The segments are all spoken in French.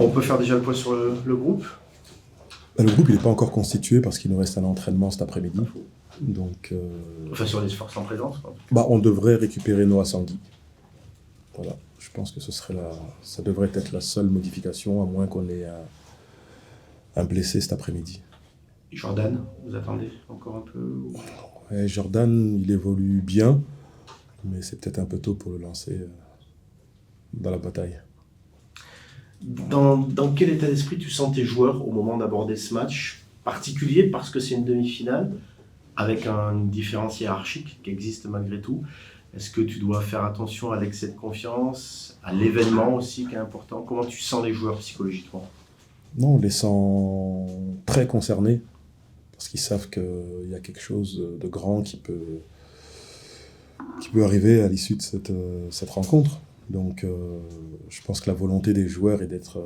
On peut faire déjà le point sur le groupe. Le groupe, il n'est pas encore constitué parce qu'il nous reste un entraînement cet après-midi. Donc, Enfin, sur les forces en présence, quoi. on devrait récupérer Noah Sandy. Voilà. Je pense que ça devrait être la seule modification, à moins qu'on ait un blessé cet après-midi. Jordan, vous attendez encore un peu Ouais, Jordan, il évolue bien, mais c'est peut-être un peu tôt pour le lancer dans la bataille. Dans quel état d'esprit tu sens tes joueurs au moment d'aborder ce match particulier, parce que c'est une demi-finale, avec une différence hiérarchique qui existe malgré tout? Est-ce que tu dois faire attention à l'excès de confiance, à l'événement aussi qui est important? Comment tu sens les joueurs psychologiquement? Non, on les sent très concernés, parce qu'ils savent qu'il y a quelque chose de grand qui peut arriver à l'issue de cette rencontre. Donc je pense que la volonté des joueurs est d'être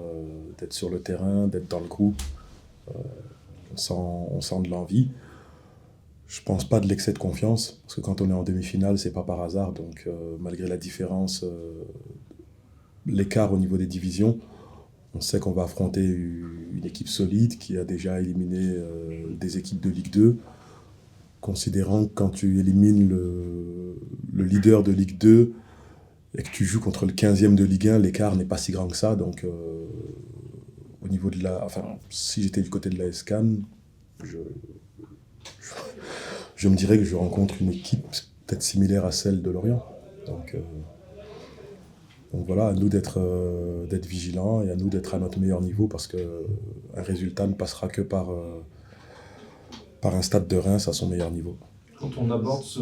sur le terrain, d'être dans le groupe. On sent de l'envie. Je pense pas de l'excès de confiance, parce que quand on est en demi-finale, c'est pas par hasard. Donc malgré la différence, l'écart au niveau des divisions, on sait qu'on va affronter une équipe solide qui a déjà éliminé des équipes de Ligue 2. Considérant que quand tu élimines le leader de Ligue 2 et que tu joues contre le 15e de Ligue 1, l'écart n'est pas si grand que ça. Donc au niveau de si j'étais du côté de la SCAN, je me dirais que je rencontre une équipe peut-être similaire à celle de Lorient. Donc voilà, à nous d'être vigilants et à nous d'être à notre meilleur niveau, parce qu'un résultat ne passera que par un Stade de Reims à son meilleur niveau. Quand on aborde ce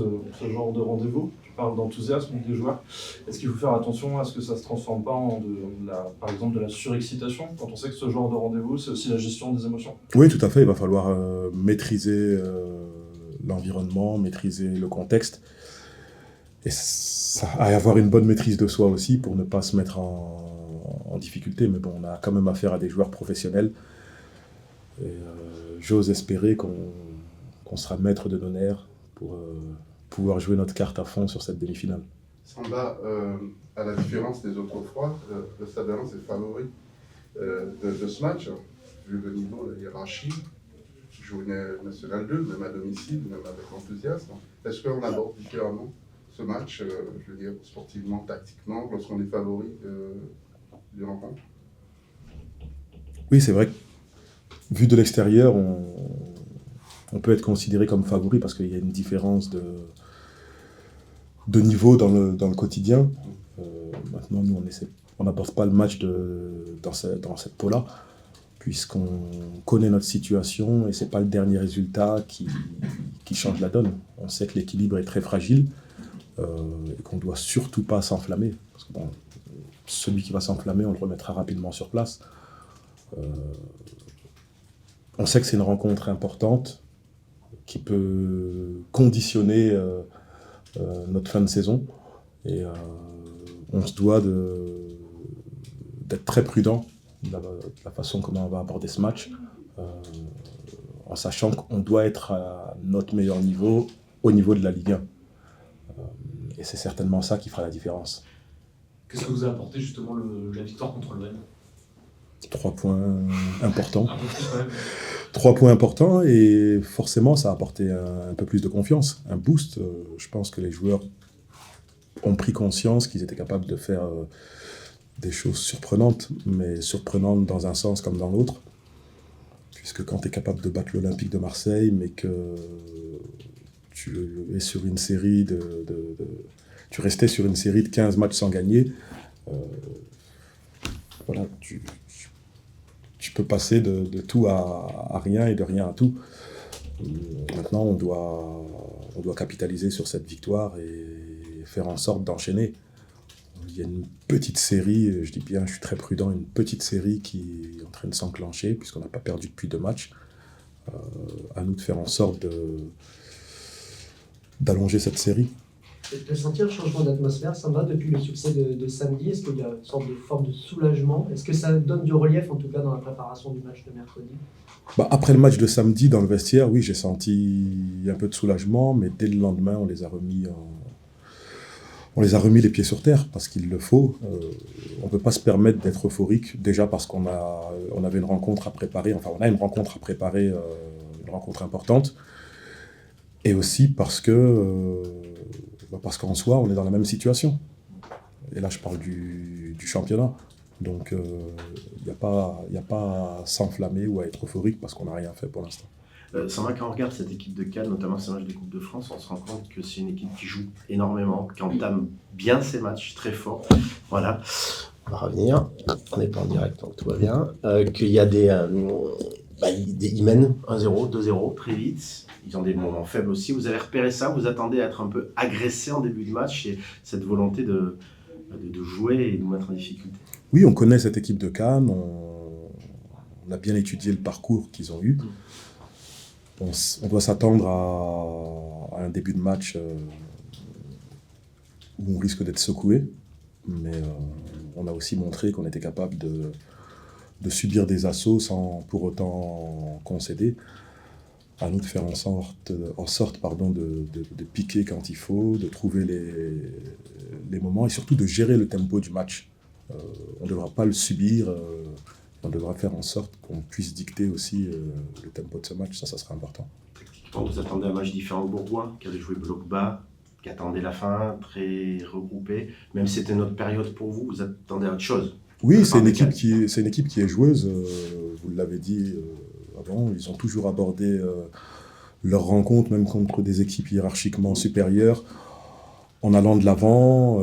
genre de rendez-vous, tu parles d'enthousiasme des joueurs, est-ce qu'il faut faire attention à ce que ça ne se transforme pas par exemple de la surexcitation, quand on sait que ce genre de rendez-vous, c'est aussi la gestion des émotions? Oui, tout à fait, il va falloir maîtriser l'environnement, maîtriser le contexte, et avoir une bonne maîtrise de soi aussi pour ne pas se mettre en difficulté. Mais bon, on a quand même affaire à des joueurs professionnels, et j'ose espérer qu'on sera maître de nos nerfs pour pouvoir jouer notre carte à fond sur cette demi-finale. Samba, à la différence des autres fois, le Stade de Reims est favori de ce match, vu le niveau, la hiérarchie. Joue une National 2, même à domicile, même avec enthousiasme. Est-ce qu'on aborde différemment ce match, je veux dire, sportivement, tactiquement, lorsqu'on est favori d'une rencontre? Oui, c'est vrai que, vu de l'extérieur, on peut être considéré comme favori parce qu'il y a une différence de niveau dans le quotidien. Maintenant, nous, on n'aborde pas le match dans cette peau-là, puisqu'on connaît notre situation et c'est pas le dernier résultat qui change la donne. On sait que l'équilibre est très fragile et qu'on doit surtout pas s'enflammer. Parce que celui qui va s'enflammer, on le remettra rapidement sur place. On sait que c'est une rencontre importante qui peut conditionner notre fin de saison, et on se doit d'être très prudent de la façon comment on va aborder ce match, en sachant qu'on doit être à notre meilleur niveau, au niveau de la Ligue 1. Et c'est certainement ça qui fera la différence. Qu'est-ce que vous a apporté justement la victoire contre l'OM? 3 points importants. Un peu plus quand même. 3 points importants, et forcément ça a apporté un peu plus de confiance, un boost. Je pense que les joueurs ont pris conscience qu'ils étaient capables de faire des choses surprenantes, mais surprenantes dans un sens comme dans l'autre. Puisque quand tu es capable de battre l'Olympique de Marseille, mais que tu es sur une série tu restais sur une série de 15 matchs sans gagner, voilà, tu peux passer de tout à rien et de rien à tout. Maintenant, on doit capitaliser sur cette victoire et faire en sorte d'enchaîner. Il y a une petite série, je dis bien, je suis très prudent, une petite série qui est en train de s'enclencher, puisqu'on n'a pas perdu depuis 2 matchs. À nous de faire en sorte d'allonger cette série. Tu as senti un changement d'atmosphère, Samba, depuis le succès de samedi? Est-ce qu'il y a une sorte de forme de soulagement? Est-ce que ça donne du relief, en tout cas, dans la préparation du match de mercredi? Après le match de samedi, dans le vestiaire, oui, j'ai senti un peu de soulagement, mais dès le lendemain, on les a remis On les a remis les pieds sur terre parce qu'il le faut. On ne peut pas se permettre d'être euphorique, déjà parce on avait une rencontre à préparer, enfin on a une rencontre à préparer, une rencontre importante, et aussi parce qu'en soi, on est dans la même situation. Et là, je parle du championnat. Donc, il n'y a pas à s'enflammer ou à être euphorique parce qu'on n'a rien fait pour l'instant. Sandra, quand on regarde cette équipe de Cannes, notamment ces matchs de Coupe de France, on se rend compte que c'est une équipe qui joue énormément, qui entame bien ses matchs très fort. Voilà, on va revenir. On n'est pas en direct, donc tout va bien. Qu'il y a ils mènent 1-0, 2-0 très vite. Ils ont des moments faibles aussi. Vous avez repéré ça, vous attendez à être un peu agressé en début de match et cette volonté de jouer et de nous mettre en difficulté. Oui, on connaît cette équipe de Cannes. On a bien étudié le parcours qu'ils ont eu. On doit s'attendre à un début de match où on risque d'être secoué, mais on a aussi montré qu'on était capable de subir des assauts sans pour autant concéder. À nous de faire en sorte de piquer quand il faut, de trouver les moments et surtout de gérer le tempo du match. On ne devra pas le subir. On devra faire en sorte qu'on puisse dicter aussi le tempo de ce match, ça sera important. Tactiquement, vous attendez un match différent au Bourgoin, qui avait joué bloc bas, qui attendait la fin, très regroupé. Même si c'était notre période pour vous, vous attendez à autre chose. Oui, c'est une équipe qui est joueuse, vous l'avez dit avant, ils ont toujours abordé leurs rencontres, même contre des équipes hiérarchiquement supérieures, en allant de l'avant,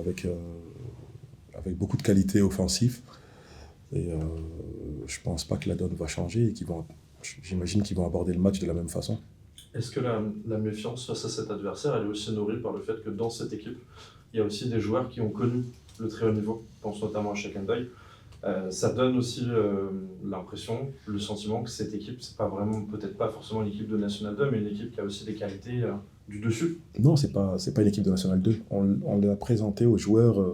avec beaucoup de qualité offensive. Et je pense pas que la donne va changer et j'imagine qu'ils vont aborder le match de la même façon. Est-ce que la méfiance face à cet adversaire, elle est aussi nourrie par le fait que dans cette équipe, il y a aussi des joueurs qui ont connu le très haut niveau, je pense notamment à Shekendoy. Ça donne aussi l'impression, le sentiment que cette équipe, c'est pas vraiment, peut-être pas forcément une équipe de National 2, mais une équipe qui a aussi des qualités du dessus. Non, c'est pas une équipe de National 2. On l'a présenté aux joueurs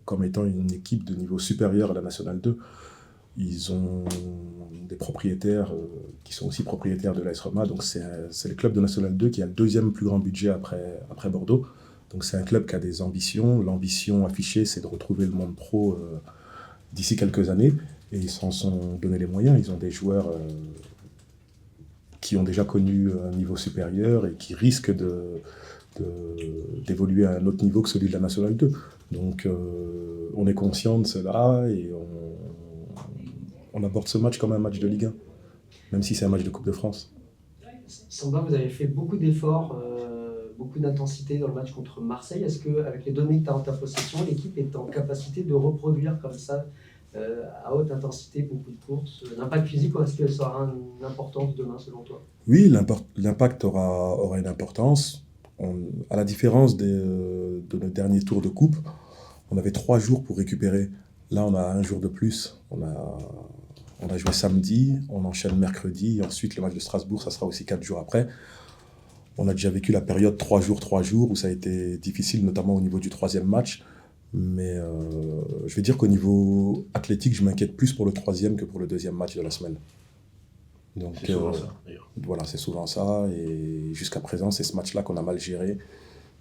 comme étant une équipe de niveau supérieur à la National 2. Ils ont des propriétaires qui sont aussi propriétaires de l'AS Roma. Donc c'est le club de National 2 qui a le deuxième plus grand budget après Bordeaux. Donc c'est un club qui a des ambitions. L'ambition affichée, c'est de retrouver le monde pro d'ici quelques années. Et ils s'en sont donné les moyens. Ils ont des joueurs qui ont déjà connu un niveau supérieur et qui risquent d'évoluer à un autre niveau que celui de la National 2. Donc on est conscient de cela et on aborde ce match comme un match de Ligue 1, même si c'est un match de Coupe de France. Samba, vous avez fait beaucoup d'efforts, beaucoup d'intensité dans le match contre Marseille. Est-ce qu'avec les données que tu as en ta possession, l'équipe est en capacité de reproduire comme ça, à haute intensité, beaucoup de courses, l'impact physique, ou est-ce que ça aura une importance demain selon toi? Oui, l'impact aura une importance. À la différence de nos derniers tours de coupe, on avait 3 jours pour récupérer. Là, on a 1 jour de plus. On a joué samedi, on enchaîne mercredi, et ensuite le match de Strasbourg, ça sera aussi 4 jours après. On a déjà vécu la période 3 jours, où ça a été difficile, notamment au niveau du 3e match. Mais je vais dire qu'au niveau athlétique, je m'inquiète plus pour le 3e que pour le 2e match de la semaine. Donc, c'est souvent ça, d'ailleurs. Voilà, c'est souvent ça. Et jusqu'à présent, c'est ce match-là qu'on a mal géré,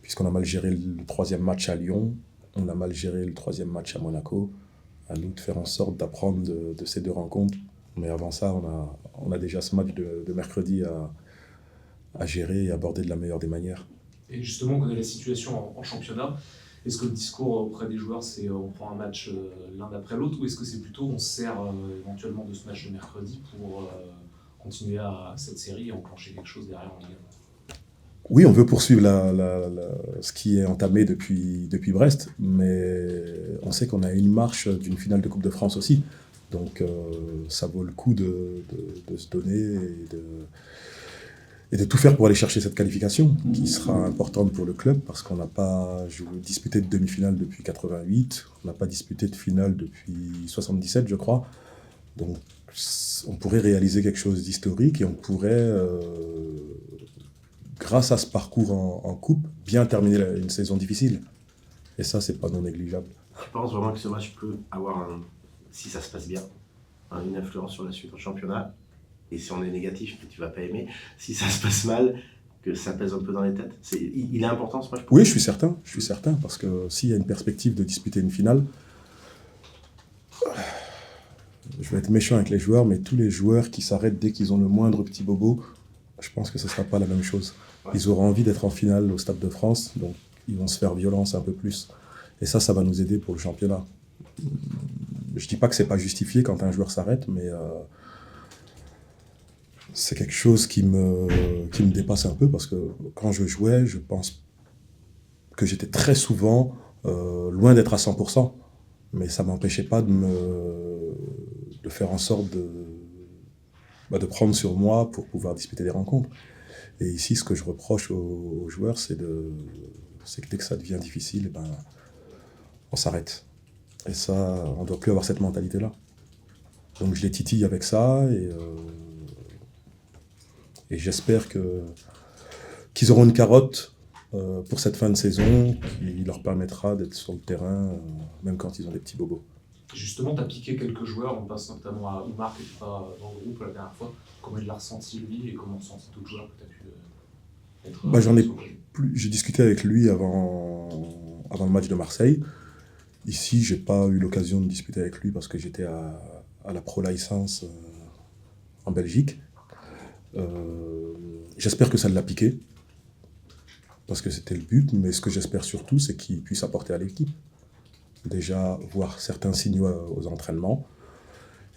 puisqu'on a mal géré le 3e match à Lyon, on a mal géré le 3e match à Monaco. À nous de faire en sorte d'apprendre de ces 2 rencontres. Mais avant ça, on a déjà ce match de mercredi à gérer et aborder de la meilleure des manières. Et justement, on connaît la situation en championnat. Est-ce que le discours auprès des joueurs, c'est on prend un match l'un d'après l'autre, ou est-ce que c'est plutôt on se sert éventuellement de ce match de mercredi pour continuer à cette série et enclencher quelque chose derrière en Ligue 1? Oui, on veut poursuivre ce qui est entamé depuis Brest, mais on sait qu'on a une marche d'une finale de Coupe de France aussi. Donc ça vaut le coup de se donner et de tout faire pour aller chercher cette qualification, qui sera importante pour le club, parce qu'on n'a pas disputé de demi-finale depuis 88, on n'a pas disputé de finale depuis 77, je crois. Donc on pourrait réaliser quelque chose d'historique et on pourrait, grâce à ce parcours en coupe, bien terminer une saison difficile. Et ça, c'est pas non négligeable. Je pense vraiment que ce match peut avoir, si ça se passe bien, une influence sur la suite en championnat. Et si on est négatif, tu vas pas aimer. Si ça se passe mal, que ça pèse un peu dans les têtes? Il est important ce match pour Oui, vous? je suis certain, parce que s'il y a une perspective de disputer une finale, je vais être méchant avec les joueurs, mais tous les joueurs qui s'arrêtent dès qu'ils ont le moindre petit bobo, je pense que ce ne sera pas la même chose. Ouais. Ils auront envie d'être en finale au Stade de France, donc ils vont se faire violence un peu plus. Et ça va nous aider pour le championnat. Je ne dis pas que ce n'est pas justifié quand un joueur s'arrête, mais c'est quelque chose qui me dépasse un peu, parce que quand je jouais, je pense que j'étais très souvent loin d'être à 100%. Mais ça ne m'empêchait pas de faire en sorte de prendre sur moi pour pouvoir disputer des rencontres. Et ici, ce que je reproche aux joueurs, c'est que dès que ça devient difficile, on s'arrête. Et ça, on ne doit plus avoir cette mentalité-là. Donc je les titille avec ça, et j'espère qu'ils auront une carotte pour cette fin de saison qui leur permettra d'être sur le terrain, même quand ils ont des petits bobos. Justement, tu as piqué quelques joueurs, on passe notamment à Oumar qui n'était pas dans le groupe la dernière fois. Comment il l'a ressenti lui et comment ressenti d'autres joueurs que tu as pu être J'en ai sur le jeu? j'ai discuté avec lui avant le match de Marseille. Ici, j'ai pas eu l'occasion de discuter avec lui parce que j'étais à la Pro Licence en Belgique. J'espère que ça l'a piqué, parce que c'était le but, mais ce que j'espère surtout, c'est qu'il puisse apporter à l'équipe. Déjà, voir certains signaux aux entraînements,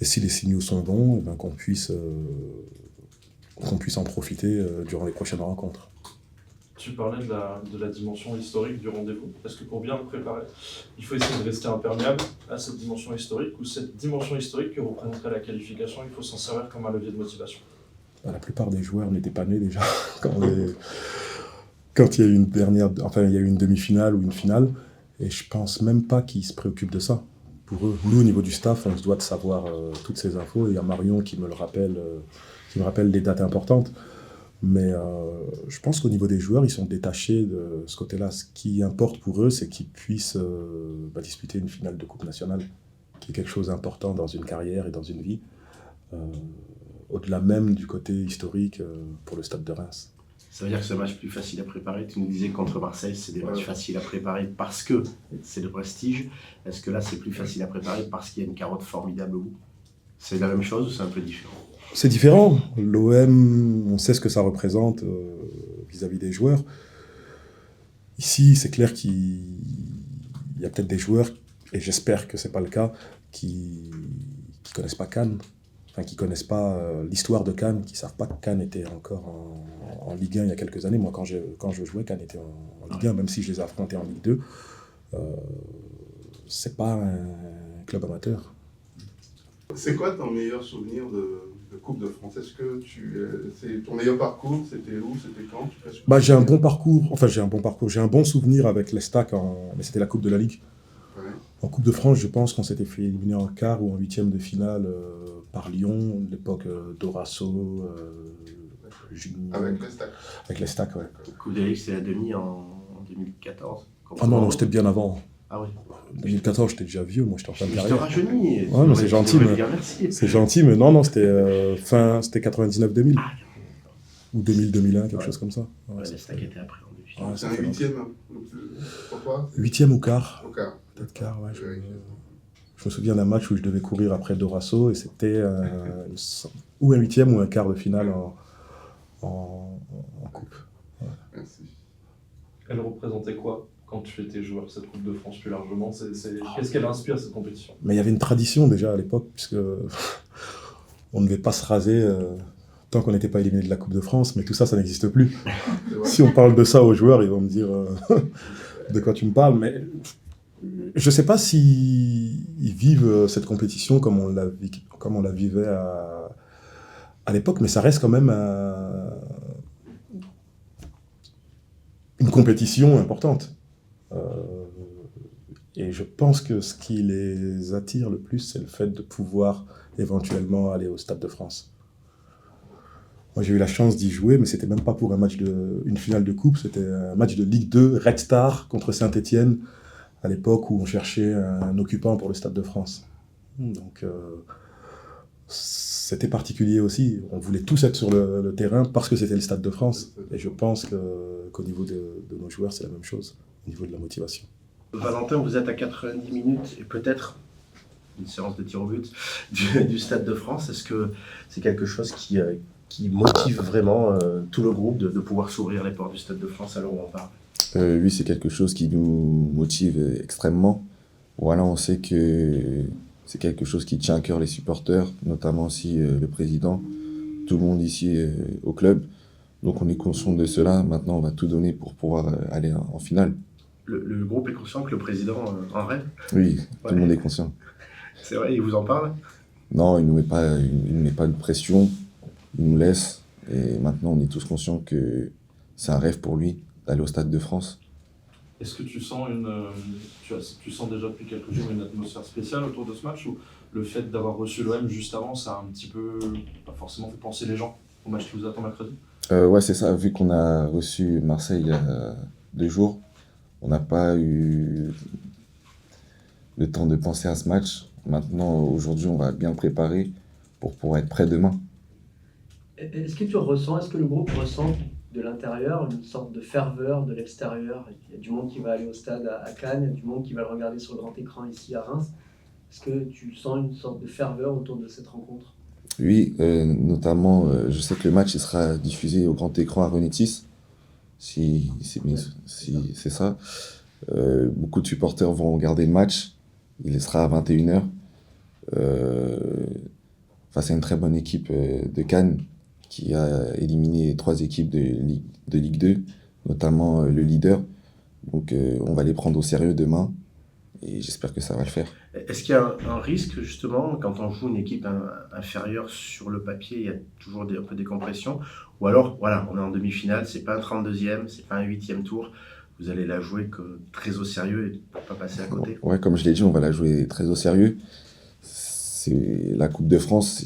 et si les signaux sont bons, qu'on puisse en profiter durant les prochaines rencontres. Tu parlais de la dimension historique du rendez-vous. Est-ce que pour bien le préparer, il faut essayer de rester imperméable à cette dimension historique, ou cette dimension historique que représenterait la qualification, il faut s'en servir comme un levier de motivation? La plupart des joueurs n'étaient pas nés déjà quand il y a eu il y a eu une demi-finale ou une finale, et je pense même pas qu'ils se préoccupent de ça. Pour eux, nous, au niveau du staff, on se doit de savoir toutes ces infos. Il y a Marion qui me rappelle des dates importantes. Mais je pense qu'au niveau des joueurs, ils sont détachés de ce côté-là. Ce qui importe pour eux, c'est qu'ils puissent disputer une finale de Coupe nationale, qui est quelque chose d'important dans une carrière et dans une vie, au-delà même du côté historique pour le Stade de Reims. Ça veut dire que c'est un match plus facile à préparer. Tu nous disais que contre Marseille, c'est des matchs faciles à préparer parce que c'est le prestige. Est-ce que là, c'est plus facile à préparer parce qu'il y a une carotte formidable au bout? C'est la même chose ou c'est un peu différent? C'est différent. L'OM, on sait ce que ça représente vis-à-vis des joueurs. Ici, c'est clair qu'il y a peut-être des joueurs, et j'espère que ce n'est pas le cas, qui ne connaissent pas Cannes, qui ne connaissent pas l'histoire de Cannes, qui ne savent pas que Cannes était encore en Ligue 1 il y a quelques années. Moi, quand je jouais, Cannes était en Ligue 1, même si je les ai affrontés en Ligue 2. Ce n'est pas un club amateur. C'est quoi ton meilleur souvenir de Coupe de France? Est-ce que c'est ton meilleur parcours? C'était où? C'était quand? J'ai un bon parcours. J'ai un bon souvenir avec l'Estac, mais c'était la Coupe de la Ligue. Ouais. En Coupe de France, je pense qu'on s'était fait éliminer en quart ou en huitième de finale par Lyon, de l'époque Dorasso, avec l'Estac, ouais. Coupe de la Ligue, c'est la demi en 2014. Ah non, c'était bien avant. Ah oui. 2014, j'étais déjà vieux, moi j'étais en fin de Je te carrière. rajeunis. Ouais, mais c'est gentil, mais Merci. c'est gentil, mais non, c'était c'était 99-2000 Ah, ou 2000-2001, quelque chose comme ça. Ouais, ouais, ça l'Estac fait- était après en demi. Ouais, C'est ça un fait longtemps. huitième, pourquoi? Huitième ou quart, Au quart. peut-être quart, ouais. Ouais. Je me souviens d'un match où je devais courir après Dorasso, et c'était ou un huitième ou un quart de finale en coupe. Merci. Elle représentait quoi quand tu étais joueur, cette Coupe de France plus largement? Qu'est-ce qu'elle inspire, cette compétition? Mais il y avait une tradition déjà à l'époque, puisque on ne devait pas se raser tant qu'on n'était pas éliminé de la Coupe de France, mais tout ça, ça n'existe plus. C'est vrai. Si on parle de ça aux joueurs, ils vont me dire de quoi tu me parles, mais je ne sais pas s'ils vivent cette compétition comme on la vivait à l'époque, mais ça reste quand même une compétition importante. Et je pense que ce qui les attire le plus, c'est le fait de pouvoir éventuellement aller au Stade de France. Moi, j'ai eu la chance d'y jouer, mais c'était même pas pour une finale de coupe, c'était un match de Ligue 2, Red Star contre Saint-Étienne, à l'époque où on cherchait un occupant pour le Stade de France. Donc, c'était particulier aussi. On voulait tous être sur le terrain parce que c'était le Stade de France. Et je pense qu'au niveau de nos joueurs, c'est la même chose, au niveau de la motivation. Valentin, vous êtes à 90 minutes et peut-être une séance de tir au but du Stade de France. Est-ce que c'est quelque chose qui motive vraiment tout le groupe de pouvoir s'ouvrir les portes du Stade de France à l'heure où on parle? Oui, c'est quelque chose qui nous motive extrêmement. Voilà, on sait que c'est quelque chose qui tient à cœur les supporters, notamment aussi le président, tout le monde ici au club. Donc on est conscient de cela. Maintenant, on va tout donner pour pouvoir aller en finale. Le groupe est conscient que le président en rêve? Oui, Ouais. tout le monde est conscient. C'est vrai, il vous en parle? Non, il ne nous met pas de pression, il nous laisse. Et maintenant, on est tous conscients que c'est un rêve pour lui d'aller au Stade de France. Est-ce que tu sens tu sens déjà depuis quelques jours une atmosphère spéciale autour de ce match, ou le fait d'avoir reçu l'OM juste avant, ça a un petit peu, pas forcément fait penser les gens au match qui vous attend mercredi? Ouais, c'est ça. Vu qu'on a reçu Marseille il y a 2 jours, on n'a pas eu le temps de penser à ce match. Maintenant, aujourd'hui, on va bien le préparer pour pouvoir être prêt demain. Est-ce que le groupe ressent de l'intérieur une sorte de ferveur de l'extérieur? Il y a du monde qui va aller au stade à Cannes, il y a du monde qui va le regarder sur le grand écran ici à Reims. Est-ce que tu sens une sorte de ferveur autour de cette rencontre? Oui, notamment, je sais que le match il sera diffusé au grand écran à Renétis, si c'est ça. Beaucoup de supporters vont regarder le match. Il sera à 21h face à une très bonne équipe de Cannes qui a éliminé 3 équipes de Ligue 2, notamment le leader. Donc on va les prendre au sérieux demain et j'espère que ça va le faire. Est-ce qu'il y a un risque, justement, quand on joue une équipe inférieure sur le papier, il y a toujours un peu des compressions? Ou alors, voilà, on est en demi-finale, c'est pas un 32e, c'est pas un 8e tour, vous allez la jouer très au sérieux et pour pas passer à côté? Ouais, comme je l'ai dit, on va la jouer très au sérieux. C'est la Coupe de France,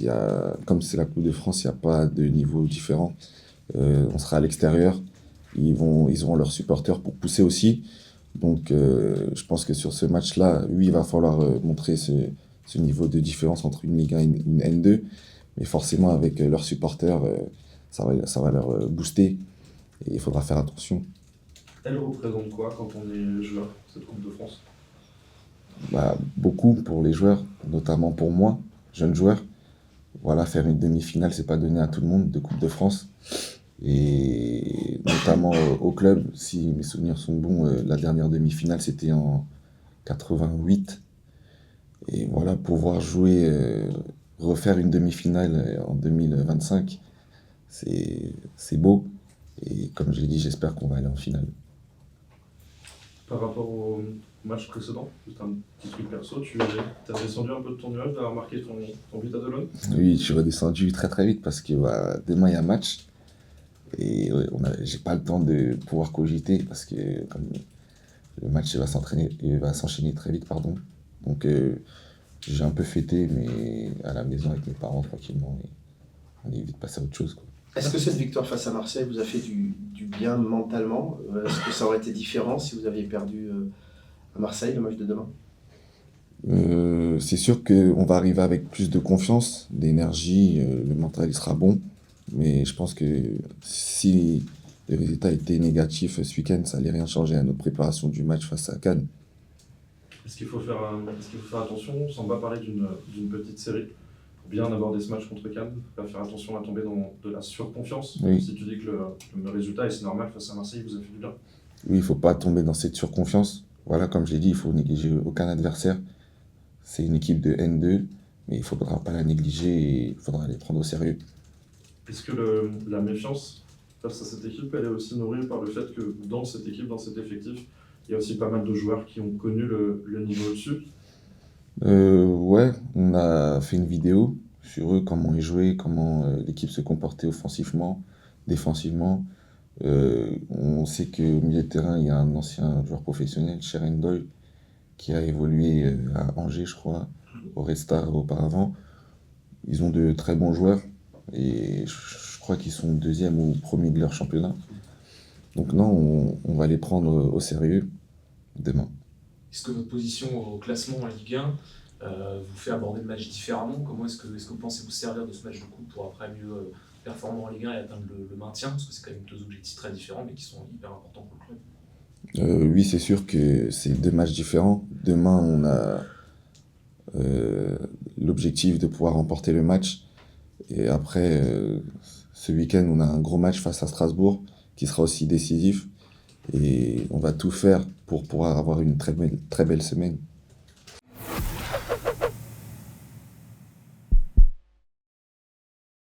comme c'est la Coupe de France, il n'y a pas de niveau différent. On sera à l'extérieur, ils auront leurs supporters pour pousser aussi. Donc je pense que sur ce match-là, oui, il va falloir montrer ce niveau de différence entre une Ligue 1 et une N2. Mais forcément, avec leurs supporters, ça va leur booster et il faudra faire attention. Elle représente quoi quand on est joueur, cette Coupe de France? Beaucoup pour les joueurs, notamment pour moi, jeune joueur. Voilà, faire une demi-finale, c'est pas donné à tout le monde de Coupe de France. Et notamment au club, si mes souvenirs sont bons, la dernière demi-finale, c'était en 88. Et voilà, pouvoir jouer, refaire une demi-finale en 2025, c'est beau. Et comme je l'ai dit, j'espère qu'on va aller en finale. Par rapport au match précédent, juste un petit truc perso, tu as descendu un peu de ton nuage d'avoir marqué ton but à Delon? Oui, je suis redescendu très très vite parce que demain il y a un match. Et ouais, j'ai pas le temps de pouvoir cogiter parce que comme le match il va s'enchaîner très vite, pardon. Donc j'ai un peu fêté, mais à la maison avec mes parents tranquillement. Et on est vite passé à autre chose, quoi. Est-ce que cette victoire face à Marseille vous a fait du bien mentalement? Est-ce que ça aurait été différent si vous aviez perdu à Marseille le match de demain? C'est sûr qu'on va arriver avec plus de confiance, d'énergie, le mental il sera bon. Mais je pense que si le résultat était négatif ce week-end, ça allait rien changer à notre préparation du match face à Cannes. Est-ce qu'il faut faire attention? Samba parlait d'une petite série. Pour bien aborder ce match contre Cannes, il faut faire attention à tomber dans de la surconfiance. Oui. Si tu dis que le résultat, et c'est normal, face à Marseille, vous a fait du bien. Oui, il ne faut pas tomber dans cette surconfiance. Voilà, comme je l'ai dit, il faut négliger aucun adversaire. C'est une équipe de N2, mais il ne faudra pas la négliger et il faudra les prendre au sérieux. Est-ce que la méfiance face à cette équipe, elle est aussi nourrie par le fait que dans cette équipe, dans cet effectif, il y a aussi pas mal de joueurs qui ont connu le niveau au-dessus? Ouais, on a fait une vidéo sur eux, comment ils jouaient, comment l'équipe se comportait offensivement, défensivement. On sait qu'au milieu de terrain, il y a un ancien joueur professionnel, Sharon Doyle, qui a évolué à Angers, je crois, au Red Star auparavant. Ils ont de très bons joueurs et je crois qu'ils sont 2e ou 1er de leur championnat. Donc non, on va les prendre au sérieux demain. Est-ce que votre position au classement en Ligue 1 vous fait aborder le match différemment. Comment est-ce que vous pensez vous servir de ce match de coupe pour après mieux performer en Ligue 1 et atteindre le maintien? Parce que c'est quand même deux objectifs très différents, mais qui sont hyper importants pour le club. Oui, c'est sûr que c'est deux matchs différents. Demain, on a l'objectif de pouvoir remporter le match. Et après, ce week-end, on a un gros match face à Strasbourg qui sera aussi décisif. Et on va tout faire pour pouvoir avoir une très belle semaine.